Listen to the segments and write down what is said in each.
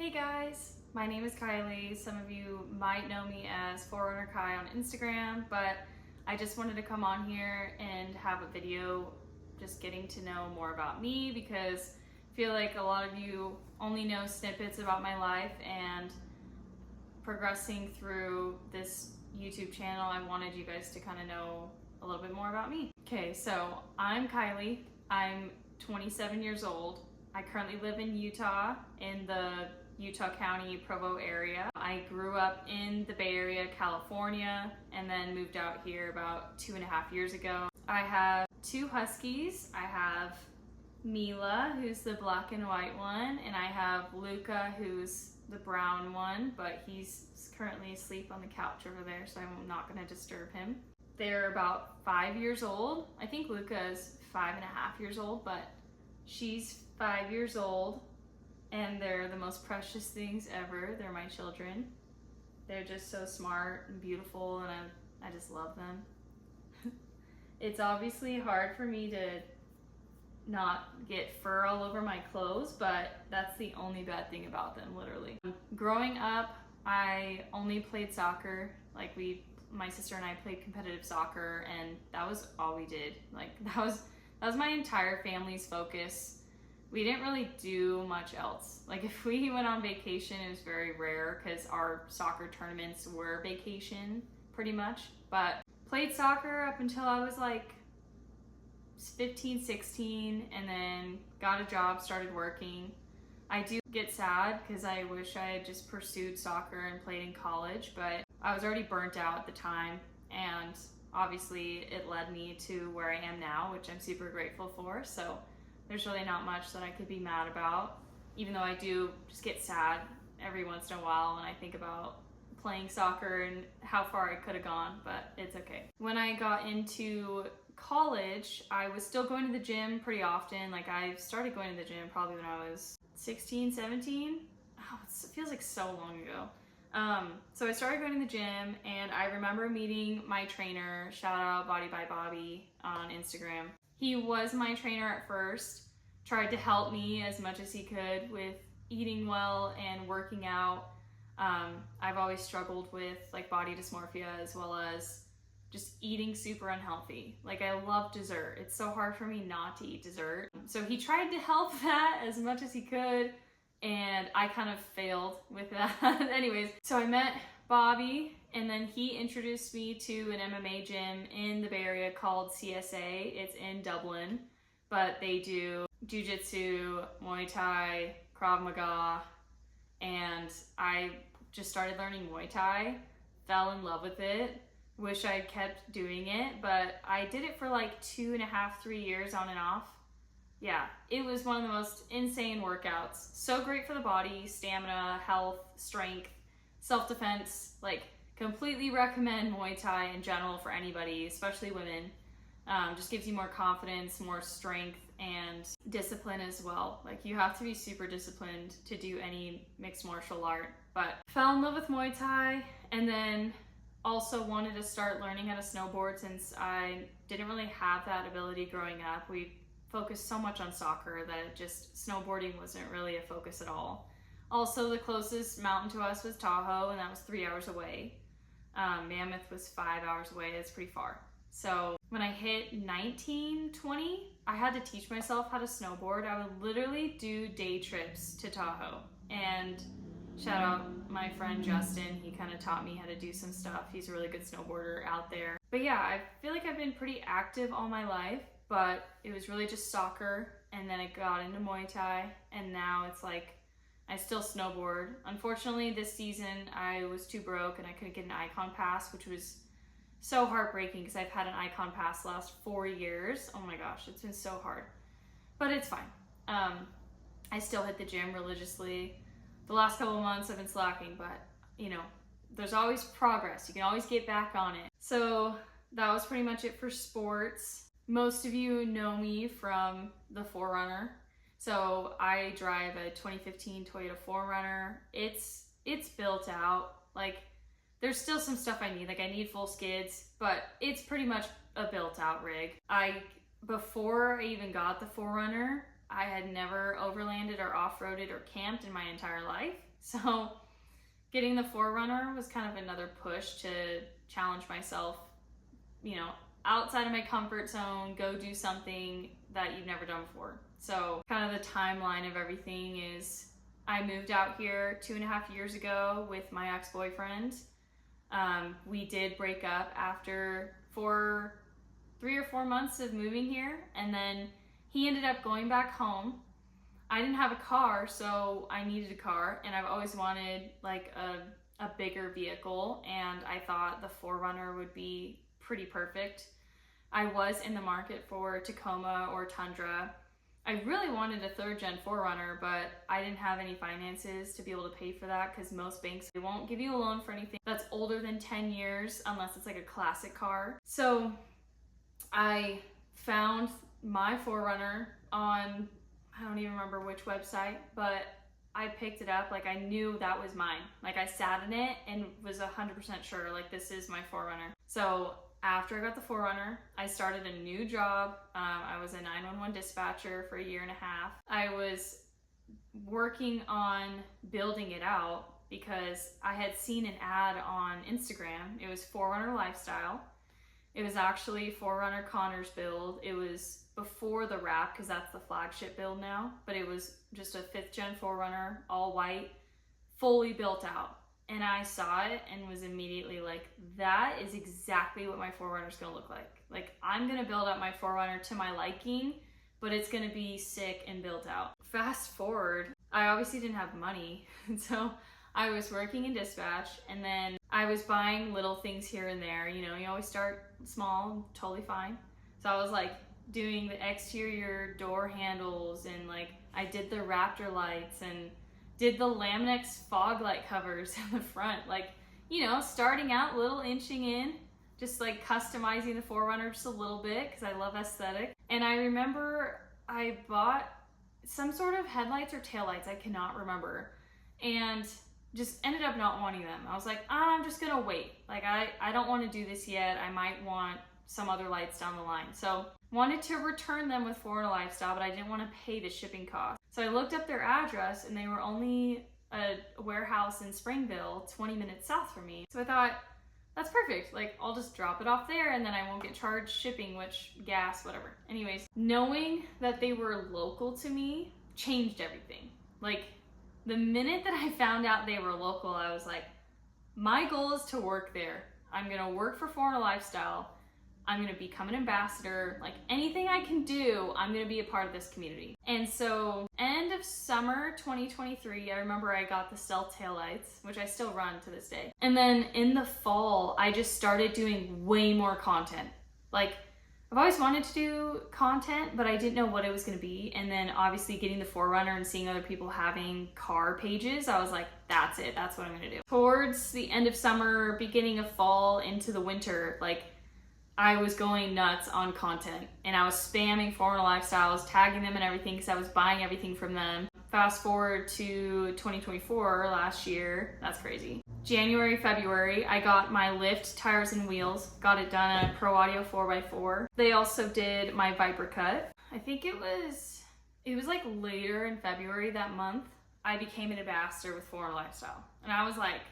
Hey guys, my name is Kylie. Some of you might know me as 4Runner Kai on Instagram, but I just wanted to come on here and have a video just getting to know more about me because I feel like a lot of you only know snippets about my life, and progressing through this YouTube channel, I wanted you guys to kind of know a little bit more about me. Okay, so I'm Kylie. I'm 27 years old. I currently live in Utah, in the Utah County, Provo area. I grew up in the Bay Area, California, and then moved out here about 2.5 years ago. I have 2 Huskies. I have Mila, who's the black and white one, and I have Luca, who's the brown one, but he's currently asleep on the couch over there, so I'm not gonna disturb him. They're about 5 years old. I think Luca is 5.5 years old, but she's 5 years old, and they're the most precious things ever. They're my children. They're just so smart and beautiful, and I just love them. It's obviously hard for me to not get fur all over my clothes, but that's the only bad thing about them, literally. Growing up, I only played soccer. Like my sister and I played competitive soccer, and that was all we did. Like that was my entire family's focus. We didn't really do much else. Like if we went on vacation, it was very rare because our soccer tournaments were vacation pretty much. But played soccer up until I was like 15, 16, and then got a job, started working. I do get sad because I wish I had just pursued soccer and played in college, but I was already burnt out at the time, and obviously it led me to where I am now, which I'm super grateful for. So there's really not much that I could be mad about, even though I do just get sad every once in a while when I think about playing soccer and how far I could have gone, but it's okay. When I got into college, I was still going to the gym pretty often. Like I started going to the gym probably when I was 16, 17. Oh, it feels like so long ago. So I started going to the gym, and I remember meeting my trainer, shout out Body by Bobby on Instagram. He was my trainer at first, tried to help me as much as he could with eating well and working out. I've always struggled with like body dysmorphia, as well as just eating super unhealthy. Like I love dessert. It's so hard for me not to eat dessert. So he tried to help that as much as he could, and I kind of failed with that. Anyways, so I met Bobby, and then he introduced me to an MMA gym in the Bay Area called CSA. It's in Dublin, but they do jiu-jitsu, Muay Thai, Krav Maga, and I just started learning Muay Thai, fell in love with it. Wish I'd kept doing it, but I did it for like 2.5, 3 years on and off. Yeah, it was one of the most insane workouts. So great for the body, stamina, health, strength, self-defense. Like completely recommend Muay Thai in general for anybody, especially women. Just gives you more confidence, more strength, and discipline as well. Like you have to be super disciplined to do any mixed martial art. But fell in love with Muay Thai, and then also wanted to start learning how to snowboard since I didn't really have that ability growing up. We focused so much on soccer that just snowboarding wasn't really a focus at all. Also, the closest mountain to us was Tahoe, and that was 3 hours away. Mammoth was 5 hours away. That's pretty far. So when I hit 19, 20, I had to teach myself how to snowboard. I would literally do day trips to Tahoe, and shout out my friend Justin. He kind of taught me how to do some stuff. He's a really good snowboarder out there. But yeah, I feel like I've been pretty active all my life, but it was really just soccer, and then I got into Muay Thai, and now it's like I still snowboard. Unfortunately, this season I was too broke and I couldn't get an Icon Pass, which was so heartbreaking because I've had an Icon Pass the last 4 years. Oh my gosh, it's been so hard, but it's fine. I still hit the gym religiously. The last couple of months I've been slacking, but you know, there's always progress. You can always get back on it. So that was pretty much it for sports. Most of you know me from the 4Runner. So I drive a 2015 Toyota 4Runner. It's built out. Like there's still some stuff I need. Like I need full skids, but it's pretty much a built out rig. Before I even got the 4Runner, I had never overlanded or off-roaded or camped in my entire life. So getting the 4Runner was kind of another push to challenge myself, you know, outside of my comfort zone, go do something that you've never done before. So kind of the timeline of everything is I moved out here 2.5 years ago with my ex-boyfriend. We did break up after 3 or 4 months of moving here, and then he ended up going back home. I didn't have a car, so I needed a car, and I've always wanted like a bigger vehicle, and I thought the 4Runner would be pretty perfect. I was in the market for Tacoma or Tundra. I really wanted a 3rd gen 4Runner, but I didn't have any finances to be able to pay for that because most banks, they won't give you a loan for anything that's older than 10 years unless it's like a classic car. So I found my 4Runner on, I don't even remember which website, but I picked it up. Like I knew that was mine. Like I sat in it and was 100% sure like this is my 4Runner. So after I got the 4Runner, I started a new job. I was a 911 dispatcher for 1.5 years. I was working on building it out because I had seen an ad on Instagram. It was 4Runner Lifestyle. It was actually 4Runner Connor's build. It was before the wrap because that's the flagship build now, but it was just a 5th gen 4Runner, all white, fully built out. And I saw it and was immediately like, that is exactly what my 4Runner is gonna look like. Like I'm gonna build up my 4Runner to my liking, but it's gonna be sick and built out. Fast forward, I obviously didn't have money. And so I was working in dispatch, and then I was buying little things here and there. You know, you always start small, totally fine. So I was like doing the exterior door handles, and like I did the Raptor lights and did the Laminex fog light covers in the front. Like, you know, starting out, little inching in, just like customizing the 4Runner just a little bit because I love aesthetic. And I remember I bought some sort of headlights or taillights, I cannot remember, and just ended up not wanting them. I was like, I'm just gonna wait. Like I don't want to do this yet. I might want some other lights down the line. So wanted to return them with 4Runner Lifestyle, but I didn't want to pay the shipping cost. So I looked up their address, and they were only a warehouse in Springville, 20 minutes south from me. So I thought, that's perfect. Like, I'll just drop it off there, and then I won't get charged shipping, which, gas, whatever. Anyways, knowing that they were local to me changed everything. Like, the minute that I found out they were local, I was like, my goal is to work there. I'm gonna work for 4Runner Lifestyle. I'm gonna become an ambassador. Like anything I can do, I'm gonna be a part of this community. And so end of summer 2023, I remember I got the Stealth taillights, which I still run to this day. And then in the fall, I just started doing way more content. Like I've always wanted to do content, but I didn't know what it was gonna be. And then obviously getting the 4Runner and seeing other people having car pages, I was like, that's it, that's what I'm gonna do. Towards the end of summer, beginning of fall, into the winter, like I was going nuts on content, and I was spamming 4Runner Lifestyles, tagging them and everything because I was buying everything from them. Fast forward to 2024, last year, that's crazy. January, February, I got my lift, tires, and wheels, got it done at Pro Audio 4x4. They also did my Viper cut. I think it was like later in February that month, I became an ambassador with 4Runner Lifestyle. And I was like,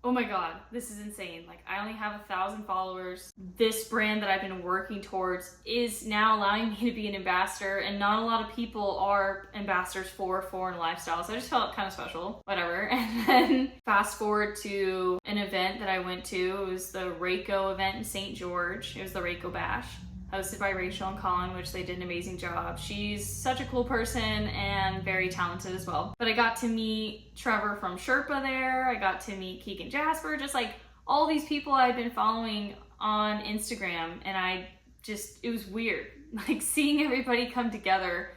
oh my God, this is insane. Like I only have 1,000 followers. This brand that I've been working towards is now allowing me to be an ambassador, and not a lot of people are ambassadors for 4Runner Lifestyle. So I just felt kind of special, whatever. And then fast forward to an event that I went to. It was the Reiko event in St. George. It was the Reiko Bash, hosted by Rachel and Colin, which they did an amazing job. She's such a cool person and very talented as well. But I got to meet Trevor from Sherpa there. I got to meet Keegan Jasper, just like all these people I'd been following on Instagram. And it was weird, like seeing everybody come together,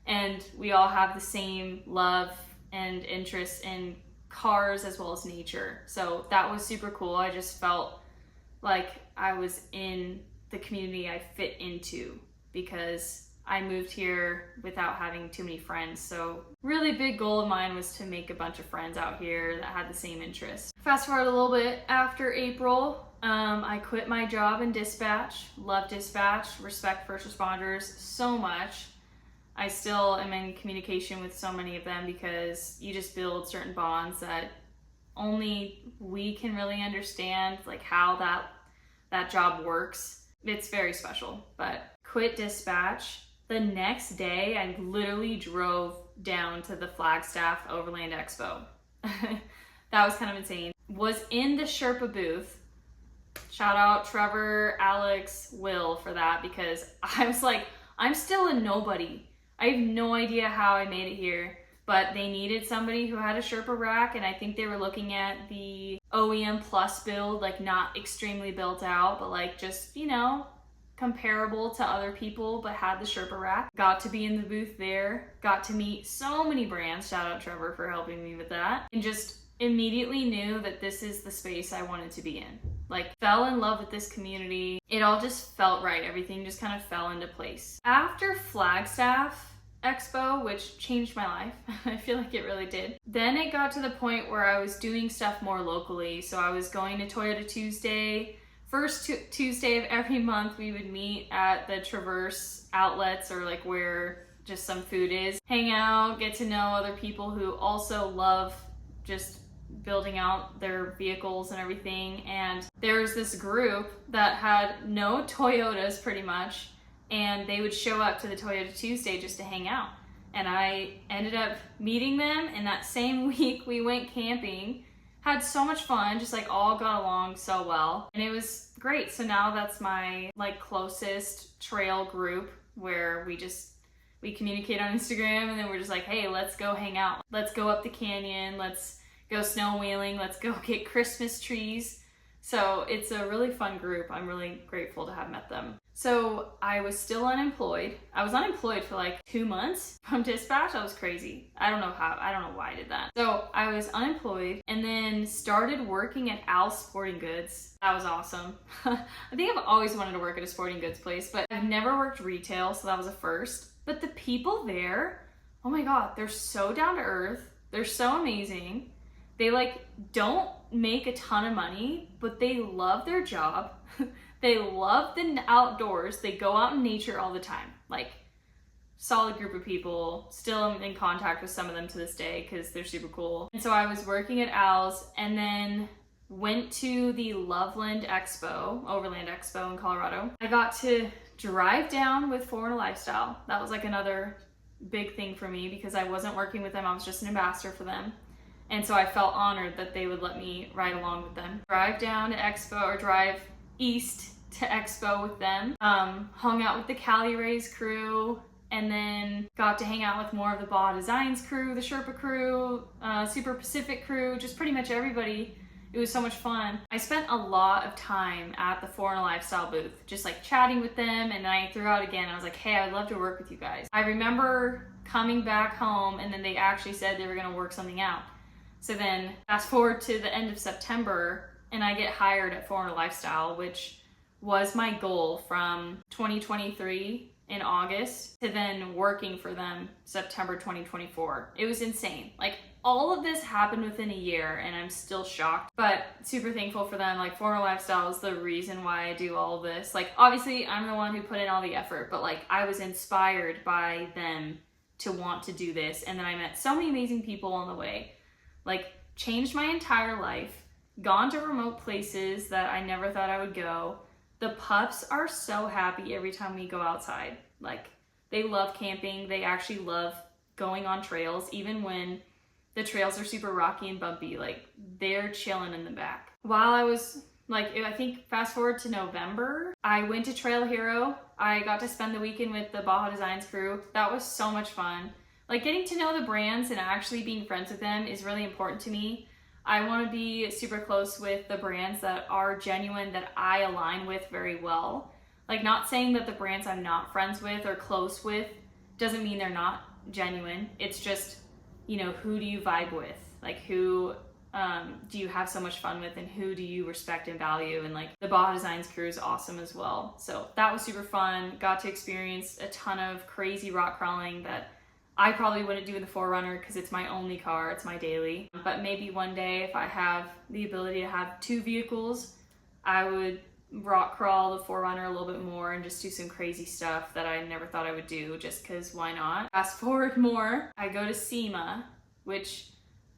and we all have the same love and interest in cars as well as nature. So that was super cool. I just felt like I was in the community I fit into because I moved here without having too many friends. So really big goal of mine was to make a bunch of friends out here that had the same interests. Fast forward a little bit, after April, I quit my job in dispatch. Love dispatch, respect first responders so much. I still am in communication with so many of them because you just build certain bonds that only we can really understand, like how that job works. It's very special. But quit dispatch. The next day, I literally drove down to the Flagstaff Overland Expo. That was kind of insane. Was in the Sherpa booth. Shout out Trevor, Alex, Will for that, because I was like, I'm still a nobody. I have no idea how I made it here, but they needed somebody who had a Sherpa rack, and I think they were looking at the OEM Plus build, like not extremely built out, but like just, you know, comparable to other people, but had the Sherpa rack. Got to be in the booth there, got to meet so many brands. Shout out Trevor for helping me with that, and just immediately knew that this is the space I wanted to be in. Like, fell in love with this community. It all just felt right. Everything just kind of fell into place. After Flagstaff Expo, which changed my life, I feel like it really did, then it got to the point where I was doing stuff more locally. So I was going to Toyota Tuesday. First Tuesday of every month, we would meet at the Traverse outlets, or like where just some food is. Hang out, get to know other people who also love just building out their vehicles and everything. And there's this group that had no Toyotas pretty much, and they would show up to the Toyota Tuesday just to hang out. And I ended up meeting them, and that same week we went camping, had so much fun, just like all got along so well, and it was great. So now that's my like closest trail group, where we communicate on Instagram, and then we're just like, hey, let's go hang out, let's go up the canyon, let's go snow wheeling, let's go get Christmas trees. So it's a really fun group. I'm really grateful to have met them. So I was still unemployed. I was unemployed for like 2 months from dispatch. I was crazy. I don't know why I did that. So I was unemployed and then started working at Al's Sporting Goods. That was awesome. I think I've always wanted to work at a sporting goods place, but I've never worked retail, so that was a first. But the people there, oh my God, they're so down to earth. They're so amazing. They like don't make a ton of money, but they love their job. They love the outdoors. They go out in nature all the time. Like, solid group of people. Still am in contact with some of them to this day because they're super cool. And so I was working at Al's, and then went to the Loveland Expo, Overland Expo in Colorado. I got to drive down with 4Runner Lifestyle. That was like another big thing for me because I wasn't working with them. I was just an ambassador for them. And so I felt honored that they would let me ride along with them. Drive down to Expo, or drive east to Expo with them. Hung out with the Cali Rays crew, and then got to hang out with more of the Baja Designs crew, the Sherpa crew, Super Pacific crew, just pretty much everybody. It was so much fun. I spent a lot of time at the 4Runner Lifestyle booth, just like chatting with them, and I threw out again. I was like, hey, I'd love to work with you guys. I remember coming back home, and then they actually said they were gonna work something out. So then fast forward to the end of September, and I get hired at 4Runner Lifestyle, which was my goal from 2023 in August to then working for them September 2024. It was insane. Like, all of this happened within a year, and I'm still shocked, but super thankful for them. Like, 4Runner Lifestyle is the reason why I do all of this. Like, obviously I'm the one who put in all the effort, but like, I was inspired by them to want to do this. And then I met so many amazing people on the way. Like, changed my entire life, gone to remote places that I never thought I would go. The pups are so happy every time we go outside. Like, they love camping. They actually love going on trails, even when the trails are super rocky and bumpy. Like, they're chilling in the back. While I was, like, I think fast forward to November, I went to Trail Hero. I got to spend the weekend with the Baja Designs crew. That was so much fun. Like, getting to know the brands and actually being friends with them is really important to me. I want to be super close with the brands that are genuine, that I align with very well. Like, not saying that the brands I'm not friends with or close with doesn't mean they're not genuine. It's just, you know, who do you vibe with? Like, who do you have so much fun with, and who do you respect and value? And like, the Baja Designs crew is awesome as well. So that was super fun. Got to experience a ton of crazy rock crawling that I probably wouldn't do in the 4Runner because it's my only car, it's my daily. But maybe one day, if I have the ability to have 2 vehicles, I would rock crawl the 4Runner a little bit more and just do some crazy stuff that I never thought I would do, just because why not? Fast forward more, I go to SEMA, which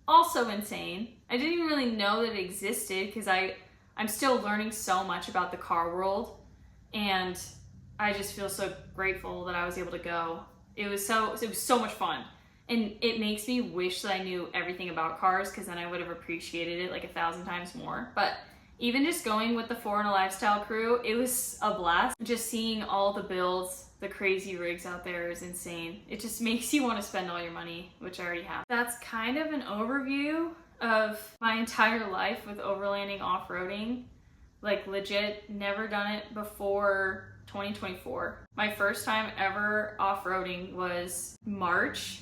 also insane. I didn't even really know that it existed because I'm still learning so much about the car world, and I just feel so grateful that I was able to go. It was so much fun. And it makes me wish that I knew everything about cars, because then I would have appreciated it like 1,000 times more. But even just going with the 4Runner Lifestyle crew, it was a blast. Just seeing all the builds, the crazy rigs out there is insane. It just makes you want to spend all your money, which I already have. That's kind of an overview of my entire life with overlanding off-roading. Like legit, never done it before 2024. My first time ever off-roading was March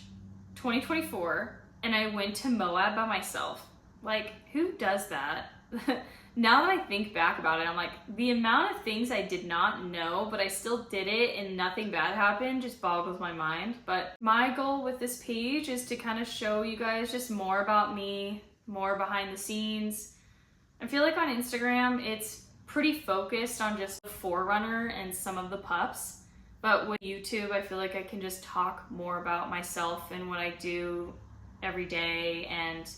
2024, and I went to Moab by myself. Like, who does that? Now that I think back about it, I'm like, the amount of things I did not know, but I still did it and nothing bad happened, just boggles my mind. But my goal with this page is to kind of show you guys just more about me, more behind the scenes. I feel like on Instagram, it's pretty focused on just the 4Runner and some of the Pups. But with YouTube, I feel like I can just talk more about myself and what I do every day, and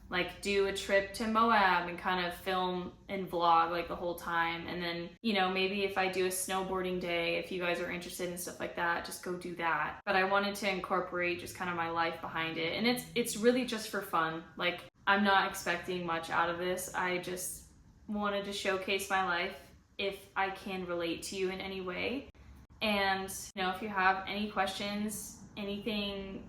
like do a trip to Moab and kind of film and vlog like the whole time. And then, you know, maybe if I do a snowboarding day, if you guys are interested in stuff like that, just go do that. But I wanted to incorporate just kind of my life behind it. And it's really just for fun. Like, I'm not expecting much out of this. I just wanted to showcase my life if I can relate to you in any way. And, you know, if you have any questions, anything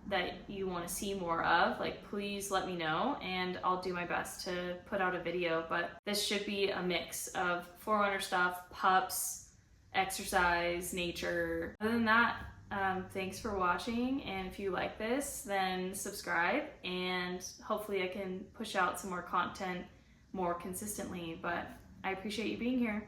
that you want to see more of, like, please let me know and I'll do my best to put out a video. But this should be a mix of 4Runner stuff, Pups, exercise, nature. Other than that, thanks for watching, and if you like this, then subscribe, and hopefully I can push out some more content more consistently. But I appreciate you being here.